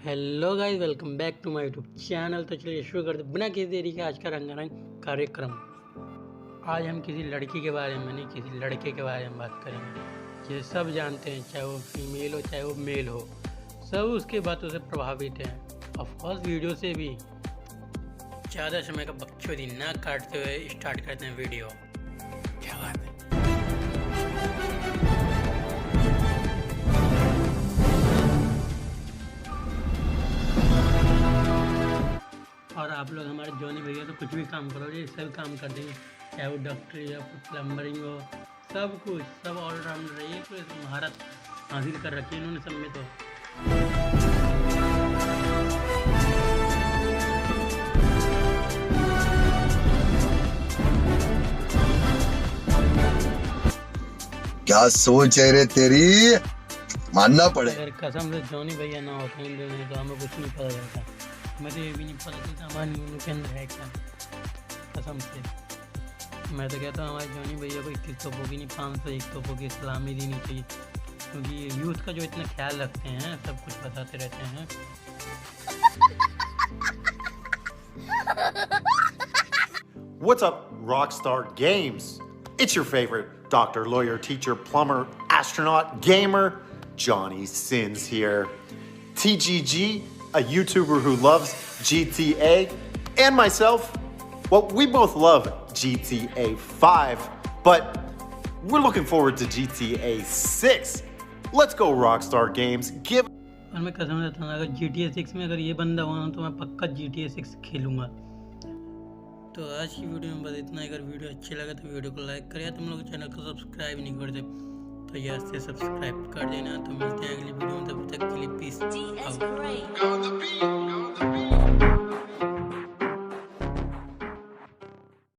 Hello guys, welcome back to my YouTube channel. तो चलिए शुरू करते बिना किसी देरी के आज का रंगारंग कार्यक्रम। आज हम किसी लड़की के बारे में नहीं, किसी लड़के के बारे में बात करेंगे। ये सब जानते हैं, चाहे वो फीमेल हो चाहे वो मेल हो, सब उसके बातों से प्रभावित हैं। ऑफकोर्स वीडियो से भी। ज़्यादा समय का बकचोदी ना काटते हुए स्टार्ट करते हैं वीडियो। क्या बात है। और आप लोग हमारे जॉनी भैया तो कुछ भी काम करो, ये सब काम कर देंगे, चाहे वो डॉक्टरी या प्लम्बरिंग हो, सब कुछ, सब ऑलराउंडर है। कोई महारत हासिल कर रखी है इन्होंने सब में। तो क्या सोच है रे तेरी, मानना पड़े। अगर कसम से जॉनी भैया ना होते इन दोनों तो हमें कुछ नहीं पता चलता। मैं तो ये भी नहीं पता चलता हमारे नींबू के अंदर है क्या। कसम से मैं तो कहता हूँ हमारे जॉनी भैया को 21 तोपों की नहीं 501 तोपों की सलामी देनी चाहिए, क्योंकि यूथ का जो इतना ख्याल रखते हैं, सब कुछ बताते रहते हैं। What's up, Rockstar Games? It's your favorite doctor, lawyer, teacher, plumber, astronaut, gamer, Johnny Sins here. TGG, a YouTuber who loves GTA, and myself, well, we both love GTA 5, but we're looking forward to GTA 6. Let's go, Rockstar Games. Give. और मैं कसम देता हूँ, अगर GTA 6 में अगर ये बंदा हुआ तो मैं पक्का GTA 6 खेलूँगा। तो आज की वीडियो में बस इतना। अगर वीडियो अच्छी लगे तो वीडियो को लाइक करें। तुम लोग चैनल को सब्सक्राइब नहीं करते तो यहाँ से सब्सक्राइब कर देना। तो मिलते हैं अगली वीडियो में, तब तक के लिए पीस आउट।